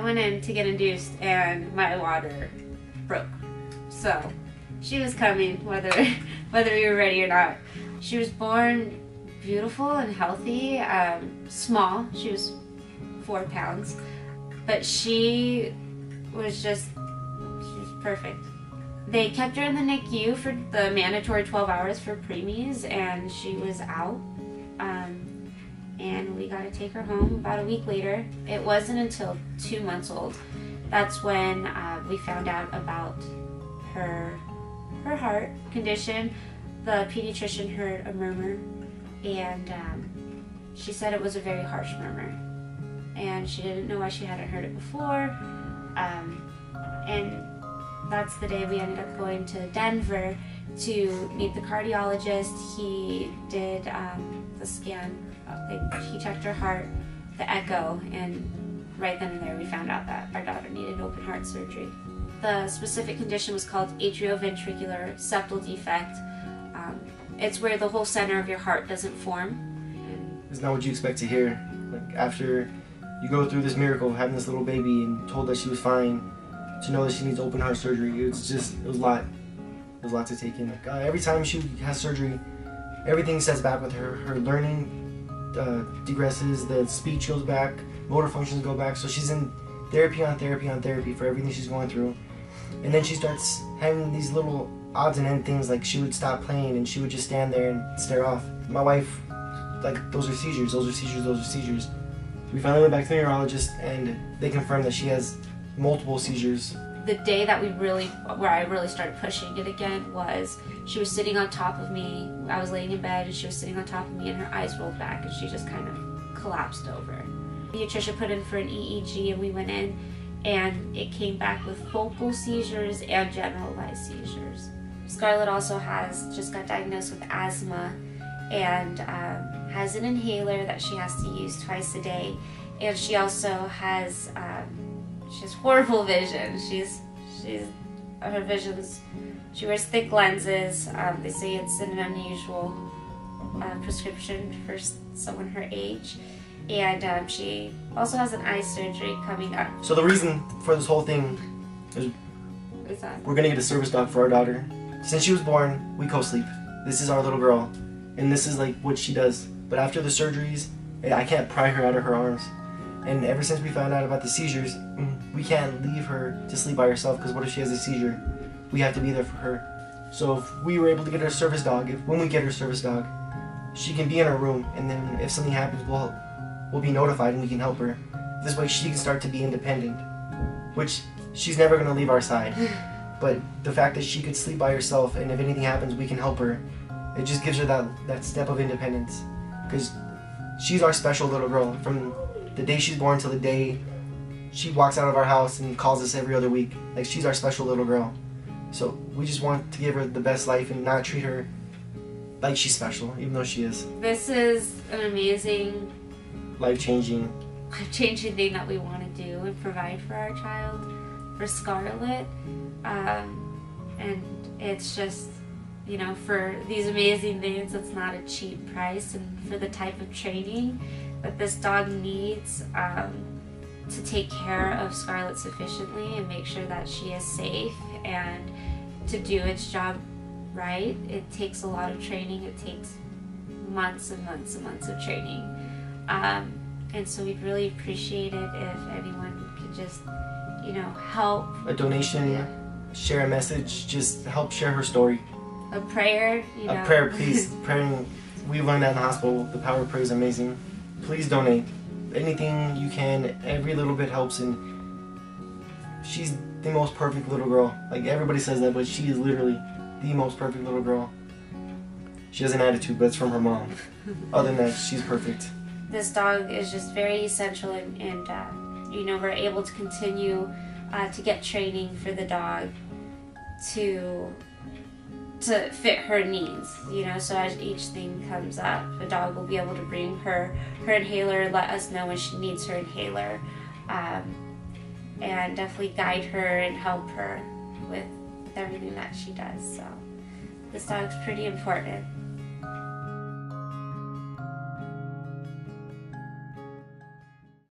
went in to get induced and my water broke. So she was coming whether we were ready or not. She was born beautiful and healthy, small. She was 4 pounds, but she was perfect. They kept her in the NICU for the mandatory 12 hours for preemies, and she was out. And we got to take her home about a week later. It wasn't until 2 months old that's when we found out about her heart condition. The pediatrician heard a murmur, and she said it was a very harsh murmur, and she didn't know why she hadn't heard it before. And that's the day we ended up going to Denver to meet the cardiologist. He did the scan. He checked her heart, the echo, and right then and there we found out that our daughter needed open heart surgery. The specific condition was called atrioventricular septal defect. It's where the whole center of your heart doesn't form. It's not what you expect to hear. Like, after you go through this miracle of having this little baby and told that she was fine, to know that she needs open heart surgery, it was a lot. It was a lot to take in. Like, every time she has surgery, everything sets back with her. Her learning digresses, the speech goes back, motor functions go back, so she's in therapy on therapy on therapy for everything she's going through. And then she starts having these little odds and end things, like she would stop playing and she would just stand there and stare off. My wife, like, those are seizures, those are seizures, those are seizures. We finally went back to the neurologist and they confirmed that she has multiple seizures. The day that where I really started pushing it again was she was sitting on top of me. I was laying in bed and she was sitting on top of me and her eyes rolled back and she just kind of collapsed over. The pediatrician put in for an EEG and we went in and it came back with focal seizures and generalized seizures. Scarlett also just got diagnosed with asthma and has an inhaler that she has to use twice a day. And she also has horrible vision. Her vision's, she wears thick lenses. They say it's an unusual prescription for someone her age. And she also has an eye surgery coming up. So the reason for this whole thing is we're gonna get a service dog for our daughter. Since she was born, we co-sleep. This is our little girl, and this is like what she does. But after the surgeries, I can't pry her out of her arms. And ever since we found out about the seizures, we can't leave her to sleep by herself, because what if she has a seizure? We have to be there for her. So if we were able to get her a service dog, when we get her a service dog, she can be in her room, and then if something happens, we'll be notified and we can help her. This way she can start to be independent, which she's never going to leave our side. But the fact that she could sleep by herself and if anything happens, we can help her, it just gives her that step of independence. Because she's our special little girl. From the day she's born till the day she walks out of our house and calls us every other week. Like, she's our special little girl. So we just want to give her the best life and not treat her like she's special, even though she is. This is an amazing, life-changing thing that we want to do and provide for our child, for Scarlett. And it's just, you know, for these amazing things, it's not a cheap price, and for the type of training that this dog needs to take care of Scarlett sufficiently and make sure that she is safe and to do its job right, it takes a lot of training. It takes months and months and months of training. And so we'd really appreciate it if anyone could just, you know, help. A donation, share a message, just help share her story. A prayer, you know. A prayer, please. Praying. We learned that in the hospital. The power of prayer is amazing. Please donate. Anything you can. Every little bit helps. And she's the most perfect little girl. Like, everybody says that, but she is literally the most perfect little girl. She has an attitude, but it's from her mom. Other than that, she's perfect. This dog is just very essential, and you know, we're able to continue to get training for the dog to fit her needs, you know. So as each thing comes up, the dog will be able to bring her inhaler, let us know when she needs her inhaler, and definitely guide her and help her with everything that she does. So this dog's pretty important.